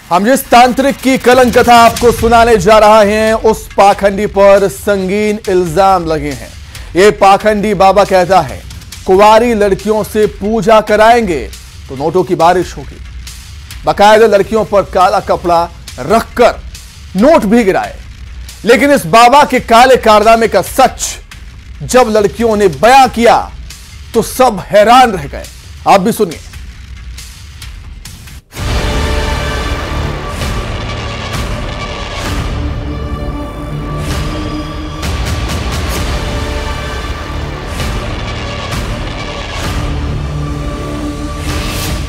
हम जिस तांत्रिक की कलंक कथा आपको सुनाने जा रहा हैं, उस पाखंडी पर संगीन इल्जाम लगे हैं। ये पाखंडी बाबा कहता है कुंवारी लड़कियों से पूजा कराएंगे तो नोटों की बारिश होगी। बाकायदा लड़कियों पर काला कपड़ा रखकर नोट भी गिराए। लेकिन इस बाबा के काले कारनामे का सच जब लड़कियों ने बयां किया तो सब हैरान रह गए। आप भी सुनिए।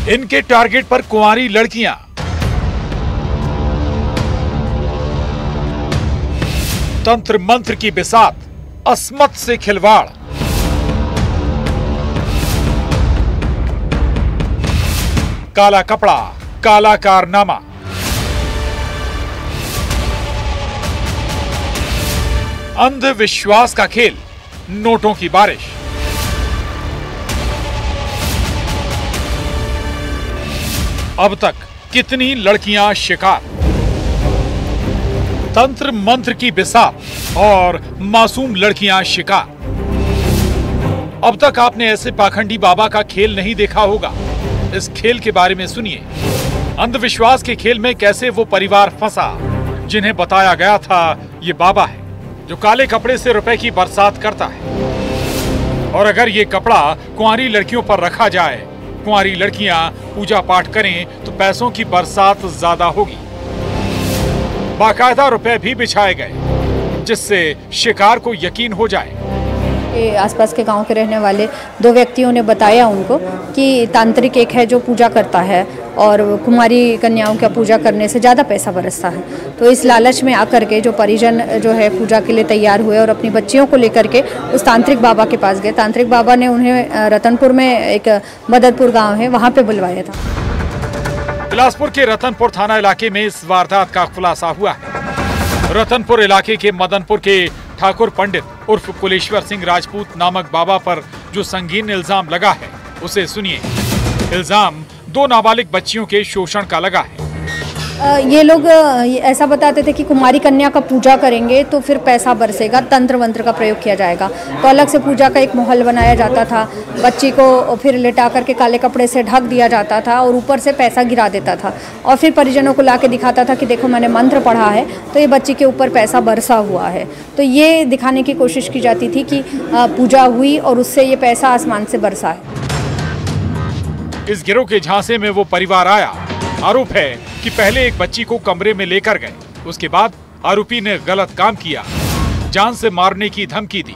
इनके टारगेट पर कुंवारी लड़कियां। तंत्र मंत्र की बिसात, अस्मत से खिलवाड़। काला कपड़ा, काला कारनामा। अंधविश्वास का खेल, नोटों की बारिश। अब तक कितनी लड़कियां शिकार। तंत्र मंत्र की बिसात और मासूम लड़कियां शिकार। अब तक आपने ऐसे पाखंडी बाबा का खेल नहीं देखा होगा। इस खेल के बारे में सुनिए। अंधविश्वास के खेल में कैसे वो परिवार फंसा जिन्हें बताया गया था ये बाबा है जो काले कपड़े से रुपए की बरसात करता है। और अगर ये कपड़ा कुंवारी लड़कियों पर रखा जाए, कुंवारी लड़कियां पूजा पाठ करें तो पैसों की बरसात ज्यादा होगी। बाकायदा रुपए भी बिछाए गए जिससे शिकार को यकीन हो जाए। आसपास के गांव के रहने वाले दो व्यक्तियों ने बताया उनको कि तांत्रिक एक है जो पूजा करता है और कुमारी कन्याओं का पूजा करने से ज़्यादा पैसा बरसता है। तो इस लालच में आकर के जो परिजन जो है पूजा के लिए तैयार हुए और अपनी बच्चियों को लेकर के उस तांत्रिक बाबा के पास गए। तांत्रिक बाबा ने उन्हें रतनपुर में एक मददपुर गाँव है वहाँ पर बुलवाया था। बिलासपुर के रतनपुर थाना इलाके में इस वारदात का खुलासा हुआ है। रतनपुर इलाके के मदनपुर के ठाकुर पंडित उर्फ कुलेश्वर सिंह राजपूत नामक बाबा पर जो संगीन इल्जाम लगा है उसे सुनिए। इल्जाम 2 नाबालिग बच्चियों के शोषण का लगा है। ये लोग ऐसा बताते थे कि कुमारी कन्या का पूजा करेंगे तो फिर पैसा बरसेगा, तंत्र मंत्र का प्रयोग किया जाएगा। तो अलग से पूजा का एक माहौल बनाया जाता था। बच्ची को फिर लेटा करके काले कपड़े से ढक दिया जाता था और ऊपर से पैसा गिरा देता था और फिर परिजनों को ला के दिखाता था कि देखो मैंने मंत्र पढ़ा है तो ये बच्ची के ऊपर पैसा बरसा हुआ है। तो ये दिखाने की कोशिश की जाती थी कि पूजा हुई और उससे ये पैसा आसमान से बरसा है। इस गिरोह के झांसे में वो परिवार आया। आरोप है कि पहले एक बच्ची को कमरे में लेकर गए, उसके बाद आरोपी ने गलत काम किया, जान से मारने की धमकी दी।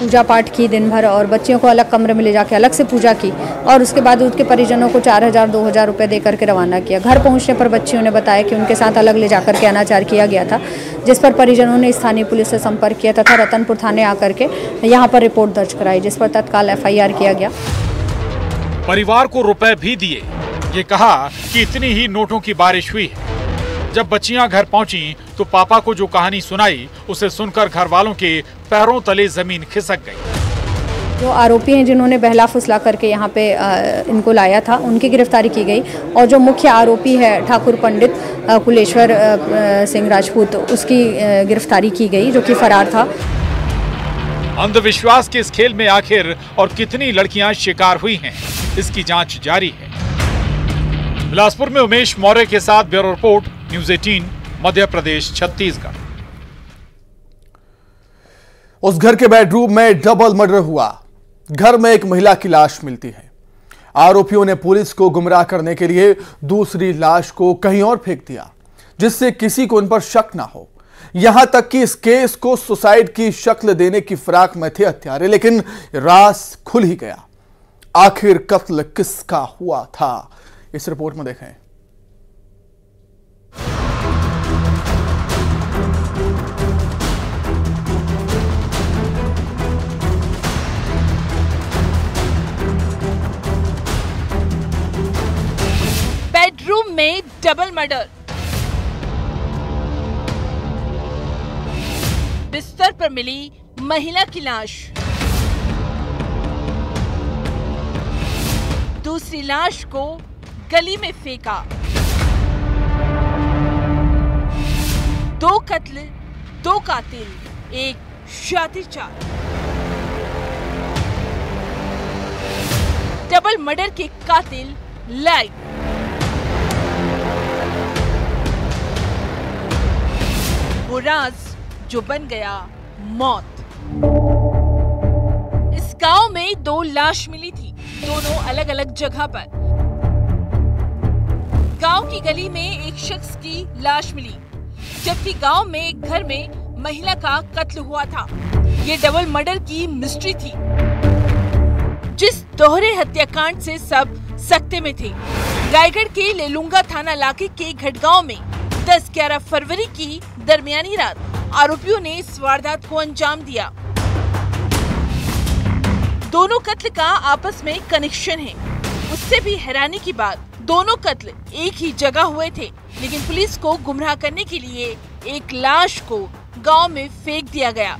पूजा पाठ की दिन भर और बच्चियों को अलग कमरे में ले जाके अलग से पूजा की और उसके बाद उसके परिजनों को 4000-2000 रुपए दे करके रवाना किया। घर पहुंचने पर बच्चियों ने बताया कि उनके साथ अलग ले जाकर के अनाचार किया गया था, जिस पर परिजनों ने स्थानीय पुलिस से संपर्क किया तथा रतनपुर थाने आकर के यहाँ पर रिपोर्ट दर्ज कराई, जिस पर तत्काल FIR किया गया। परिवार को रुपए भी दिए। ये कहा कि इतनी ही नोटों की बारिश हुई है। जब बच्चियां घर पहुंची तो पापा को जो कहानी सुनाई उसे सुनकर घर वालों के पैरों तले जमीन खिसक गई। जो आरोपी हैं जिन्होंने बहला फुसला करके यहाँ पे इनको लाया था उनकी गिरफ्तारी की गई और जो मुख्य आरोपी है ठाकुर पंडित कुलेश्वर सिंह राजपूत उसकी गिरफ्तारी की गई जो कि फरार था। अंधविश्वास के इस खेल में आखिर और कितनी लड़कियां शिकार हुई हैं, इसकी जांच जारी है। बिलासपुर में उमेश मौर्य के साथ bureau report, news 18 Madhya Pradesh Chhattisgarh. उस घर के बेडरूम में डबल मर्डर हुआ। घर में एक महिला की लाश मिलती है। आरोपियों ने पुलिस को गुमराह करने के लिए दूसरी लाश को कहीं और फेंक दिया जिससे किसी को उन पर शक ना हो। यहां तक कि इस केस को सुसाइड की शक्ल देने की फिराक में थे हत्यारे, लेकिन राज खुल ही गया। आखिर कत्ल किसका हुआ था, इस रिपोर्ट में देखें। बेडरूम में डबल मर्डर। बिस्तर पर मिली महिला की लाश। दूसरी लाश को गली में फेंका। 2 कत्ल, 2 कातिल, एक शातिर चाल। डबल मर्डर के कातिल लाइव। वो राज जो बन गया मौत। इस गांव में 2 लाश मिली थी, दोनों अलग अलग जगह पर। गांव की गली में एक शख्स की लाश मिली, जबकि गांव में एक घर में महिला का कत्ल हुआ था। ये डबल मर्डर की मिस्ट्री थी, जिस दोहरे हत्याकांड से सब सकते में थे। रायगढ़ के लेलुंगा थाना इलाके के घटगांव में 10-11 फरवरी की दरमियानी रात आरोपियों ने इस वारदात को अंजाम दिया। दोनों कत्ल का आपस में कनेक्शन है। उससे भी हैरानी की बात, दोनों कत्ल एक ही जगह हुए थे, लेकिन पुलिस को गुमराह करने के लिए एक लाश को गांव में फेंक दिया गया।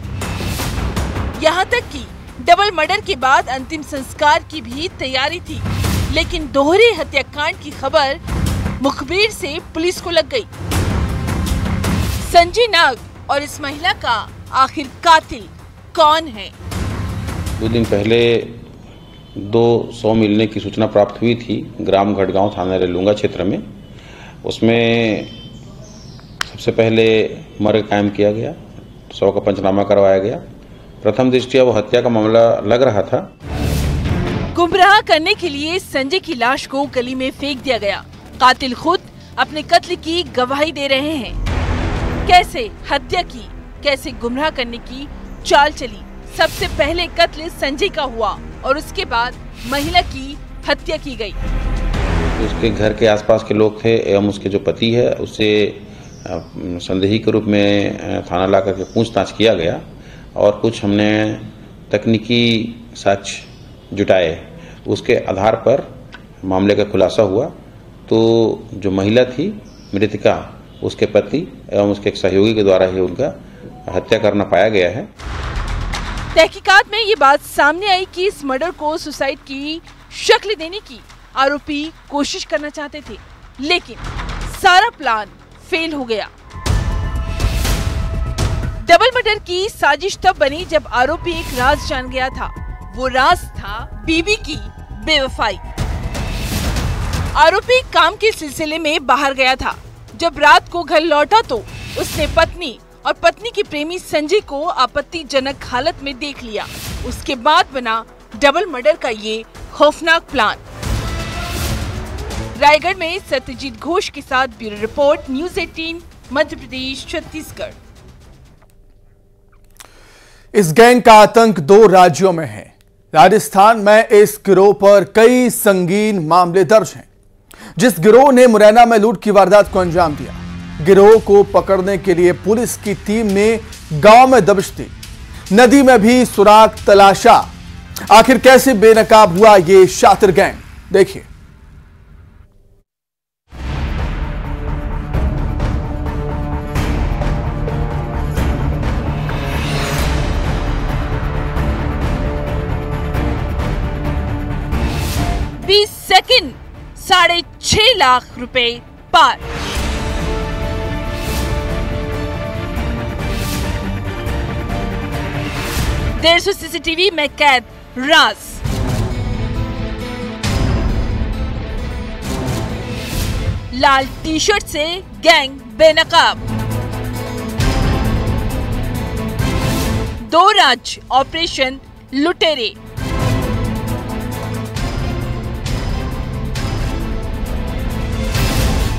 यहाँ तक कि डबल मर्डर के बाद अंतिम संस्कार की भी तैयारी थी, लेकिन दोहरे हत्याकांड की खबर मुखबिर से पुलिस को लग गई। संजय नाग और इस महिला का आखिर कातिल कौन है? 2 दिन पहले 200 मिलने की सूचना प्राप्त हुई थी ग्राम घटगांव थाना लेलुंगा क्षेत्र में। उसमें सबसे पहले मर्ग कायम किया गया, 100 का पंचनामा करवाया गया। प्रथम दृष्टया वो हत्या का मामला लग रहा था। गुमराह करने के लिए संजय की लाश को गली में फेंक दिया गया। कातिल खुद अपने कत्ल की गवाही दे रहे हैं। कैसे हत्या की, कैसे गुमराह करने की चाल चली। सबसे पहले कत्ल संजय का हुआ और उसके बाद महिला की हत्या की गई। उसके घर के आसपास के लोग थे एवं उसके जो पति है, उससे संदेही के रूप में थाना ला करके पूछताछ किया गया और कुछ हमने तकनीकी साक्ष्य जुटाए। उसके आधार पर मामले का खुलासा हुआ। तो जो महिला थी मृतका, उसके पति एवं उसके एक सहयोगी के द्वारा ही उनका हत्या करना पाया गया है। तहकीकात में ये बात सामने आई कि इस मर्डर को सुसाइड की शक्ल देने की आरोपी कोशिश करना चाहते थे, लेकिन सारा प्लान फेल हो गया। डबल मर्डर की साजिश तब बनी जब आरोपी एक राज जान गया था। वो राज था बीवी की बेवफाई। आरोपी काम के सिलसिले में बाहर गया था। जब रात को घर लौटा तो उसने पत्नी और पत्नी के प्रेमी संजय को आपत्तिजनक हालत में देख लिया। उसके बाद बना डबल मर्डर का ये खौफनाक प्लान। रायगढ़ में सत्यजीत घोष के साथ bureau report, news 18 Madhya Pradesh Chhattisgarh. इस गैंग का आतंक 2 राज्यों में है। राजस्थान में इस गिरोह पर कई संगीन मामले दर्ज हैं। जिस गिरोह ने मुरैना में लूट की वारदात को अंजाम दिया, गिरोह को पकड़ने के लिए पुलिस की टीम ने गांव में दबिश दी, नदी में भी सुराग तलाशा। आखिर कैसे बेनकाब हुआ ये शातिर गैंग, देखिए। सेकंड 6.5 लाख रुपए पार। देर से सीसीटीवी में कैद राज। लाल टी शर्ट से गैंग बेनकाब। 2 राज ऑपरेशन लुटेरे।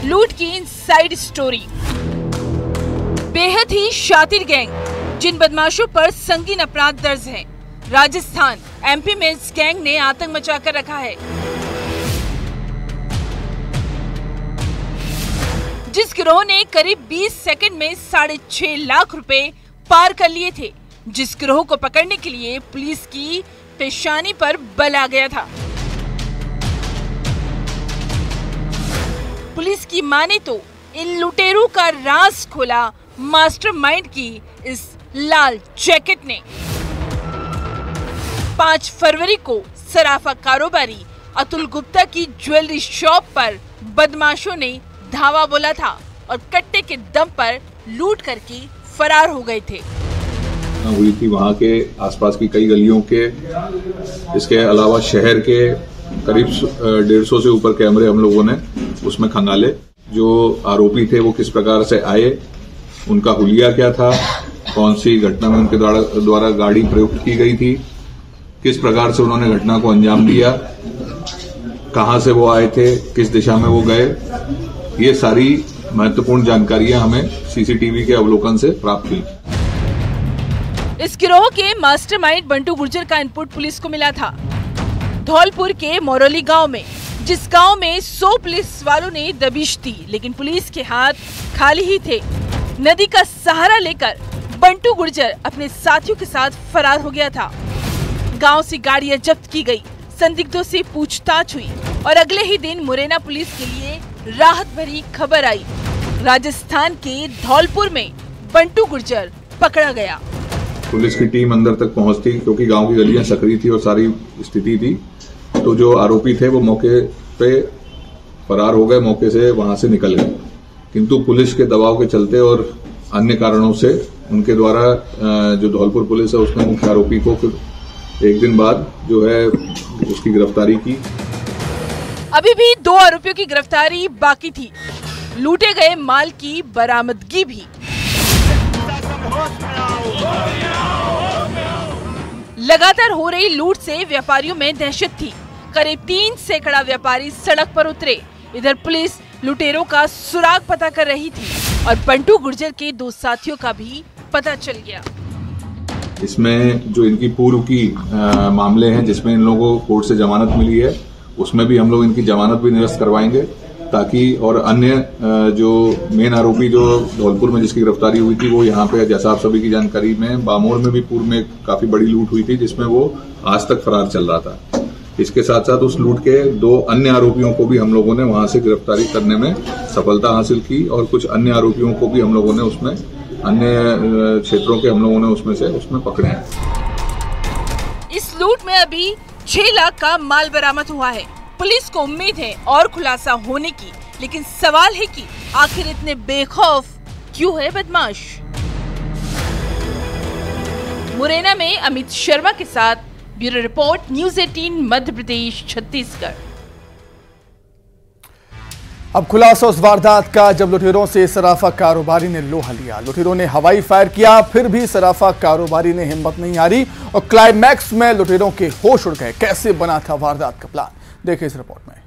लूट की इनसाइड स्टोरी। बेहद ही शातिर गैंग, जिन बदमाशों पर संगीन अपराध दर्ज हैं। राजस्थान, एमपी में इस गैंग ने आतंक मचाकर रखा है। जिस गिरोह ने करीब 20 सेकंड में 6.5 लाख रुपए पार कर लिए थे, जिस गिरोह को पकड़ने के लिए पुलिस की पेशानी पर बल आ गया था। पुलिस की माने तो इन लुटेरों का राज खोला मास्टरमाइंड की इस लाल जैकेट ने। 5 फरवरी को सराफा कारोबारी अतुल गुप्ता की ज्वेलरी शॉप पर बदमाशों ने धावा बोला था और कट्टे के दम पर लूट करके फरार हो गए थे। हुई थी वहां के आसपास की कई गलियों के, इसके अलावा शहर के करीब 150 से ऊपर कैमरे हम लोगों ने उसमें खंगाले। जो आरोपी थे वो किस प्रकार से आए, उनका हुलिया क्या था, कौन सी घटना में उनके द्वारा गाड़ी प्रयुक्त की गई थी, किस प्रकार से उन्होंने घटना को अंजाम दिया, कहां से वो आए थे, किस दिशा में वो गए, ये सारी महत्वपूर्ण जानकारियां हमें सीसीटीवी के अवलोकन से प्राप्त हुई। इस गिरोह के मास्टरमाइंड बंटू गुर्जर का इनपुट पुलिस को मिला था। धौलपुर के मोरौली गांव में, जिस गांव में 100 पुलिस वालों ने दबिश दी, लेकिन पुलिस के हाथ खाली ही थे। नदी का सहारा लेकर बंटू गुर्जर अपने साथियों के साथ फरार हो गया था। गांव से गाड़ियां जब्त की गई, संदिग्धों से पूछताछ हुई और अगले ही दिन मुरैना पुलिस के लिए राहत भरी खबर आई। राजस्थान के धौलपुर में बंटू गुर्जर पकड़ा गया। पुलिस की टीम अंदर तक पहुंचती क्योंकि गांव की गलियां सक्रिय थी और सारी स्थिति थी, तो जो आरोपी थे वो मौके पे फरार हो गए, मौके से वहां से निकल गए। किंतु पुलिस के दबाव के चलते और अन्य कारणों से उनके द्वारा जो धौलपुर पुलिस है उसने मुख्य आरोपी को फिर एक दिन बाद जो है उसकी गिरफ्तारी की। अभी भी 2 आरोपियों की गिरफ्तारी बाकी थी, लूटे गए माल की बरामदगी भी। लगातार हो रही लूट से व्यापारियों में दहशत थी। करीब 3 सैकड़ा व्यापारी सड़क पर उतरे। इधर पुलिस लुटेरों का सुराग पता कर रही थी और बंटू गुर्जर के 2 साथियों का भी पता चल गया। इसमें जो इनकी पूर्व की मामले हैं जिसमें इन लोगों को कोर्ट से जमानत मिली है, उसमें भी हम लोग इनकी जमानत भी निरस्त करवाएंगे, ताकि और अन्य जो मेन आरोपी जो धौलपुर में जिसकी गिरफ्तारी हुई थी वो यहाँ पे, जैसा आप सभी की जानकारी में, बामोर में भी पूर्व में काफी बड़ी लूट हुई थी जिसमें वो आज तक फरार चल रहा था। इसके साथ साथ उस लूट के 2 अन्य आरोपियों को भी हम लोगों ने वहां से गिरफ्तारी करने में सफलता हासिल की और कुछ अन्य आरोपियों को भी हम लोगों ने उसमें अन्य क्षेत्रों के हम लोगों ने उसमें पकड़े हैं। इस लूट में अभी 6 लाख का माल बरामद हुआ है। पुलिस को उम्मीद है और खुलासा होने की, लेकिन सवाल है कि आखिर इतने बेखौफ क्यों है बदमाश। मुरैना में अमित शर्मा के साथ bureau report, news 18 Madhya Pradesh Chhattisgarh. अब खुलासा उस वारदात का जब लुटेरों से सराफा कारोबारी ने लोहा लिया। लुटेरों ने हवाई फायर किया, फिर भी सराफा कारोबारी ने हिम्मत नहीं हारी और क्लाइमैक्स में लुटेरों के होश उड़ गए। कैसे बना था वारदात का प्लान, देखिए इस रिपोर्ट में।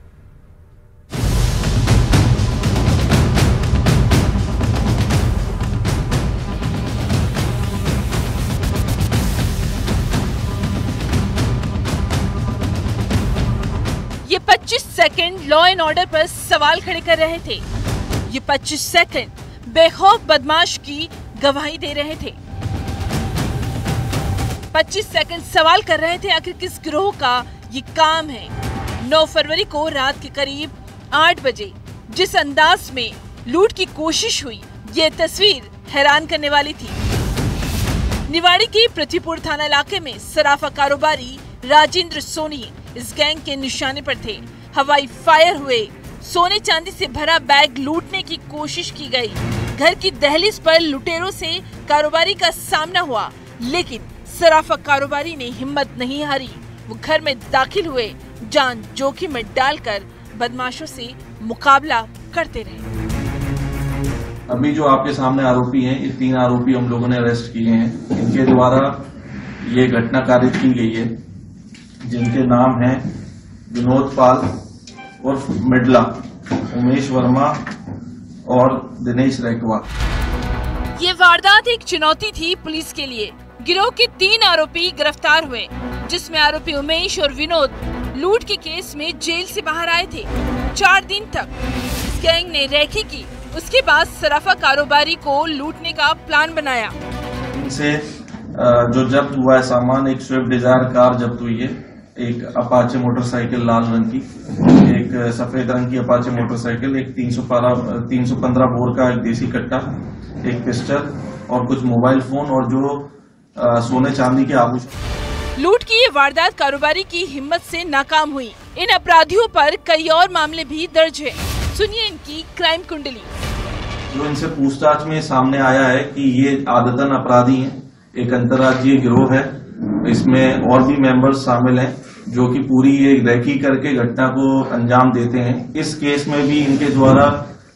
ये 25 सेकंड लॉ एंड ऑर्डर पर सवाल खड़े कर रहे थे। ये 25 सेकंड बेखौफ बदमाश की गवाही दे रहे थे। 25 सेकंड सवाल कर रहे थे आखिर किस गिरोह का ये काम है। 9 फरवरी को रात के करीब 8 बजे जिस अंदाज में लूट की कोशिश हुई, ये तस्वीर हैरान करने वाली थी। निवाड़ी के पृथ्वीपुर थाना इलाके में सराफा कारोबारी राजेंद्र सोनी इस गैंग के निशाने पर थे। हवाई फायर हुए, सोने चांदी से भरा बैग लूटने की कोशिश की गई। घर की दहलीज पर लुटेरों से कारोबारी का सामना हुआ, लेकिन सराफा कारोबारी ने हिम्मत नहीं हारी। वो घर में दाखिल हुए, जान जोखिम में डालकर बदमाशों से मुकाबला करते रहे। अभी जो आपके सामने आरोपी हैं, ये 3 आरोपी हम लोगों ने अरेस्ट किए हैं। इनके द्वारा ये घटना कारित की गई है, जिनके नाम हैं विनोद पाल उर्फ मिडला, उमेश वर्मा और दिनेश रैकवा। ये वारदात एक चुनौती थी पुलिस के लिए। गिरोह के 3 आरोपी गिरफ्तार हुए, जिसमें आरोपी उमेश और विनोद लूट के केस में जेल से बाहर आए थे। 4 दिन तक इस गैंग ने रैकी की, उसके बाद सराफा कारोबारी को लूटने का प्लान बनाया। इनसे जो जब्त हुआ है सामान, एक स्विफ्ट डिजायर कार जब्त हुई है, एक अपाचे मोटरसाइकिल लाल रंग की, एक सफेद रंग की अपाचे मोटरसाइकिल, एक 315 बोर का एक देसी कट्टा, एक पिस्टल और कुछ मोबाइल फोन और जो सोने चांदी के आभूषण। लूट की ये वारदात कारोबारी की हिम्मत से नाकाम हुई। इन अपराधियों पर कई और मामले भी दर्ज है। सुनिए इनकी क्राइम कुंडली। जो इनसे पूछताछ में सामने आया है कि ये आदतन अपराधी हैं, एक अंतर्राज्यीय गिरोह है, इसमें और भी मेंबर्स शामिल हैं जो कि पूरी ये रेकी करके घटना को अंजाम देते हैं। इस केस में भी इनके द्वारा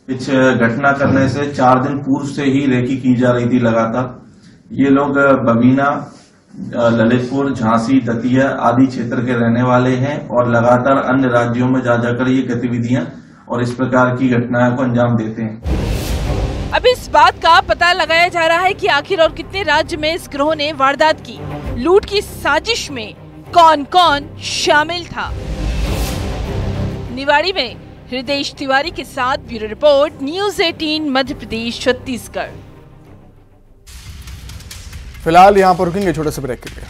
कुछ घटना करने से 4 दिन पूर्व से ही रेकी की जा रही थी लगातार। ये लोग बबीना, ललितपुर, झांसी, दतिया आदि क्षेत्र के रहने वाले हैं और लगातार अन्य राज्यों में जा जाकर ये गतिविधियां और इस प्रकार की घटनाओं को अंजाम देते हैं। अब इस बात का पता लगाया जा रहा है कि आखिर और कितने राज्य में इस गिरोह ने वारदात की। लूट की साजिश में कौन कौन शामिल था। निवाड़ी में हृदय तिवारी के साथ bureau report, news 18 Madhya Pradesh Chhattisgarh. फिलहाल यहां पर रुकेंगे छोटे से ब्रेक के लिए।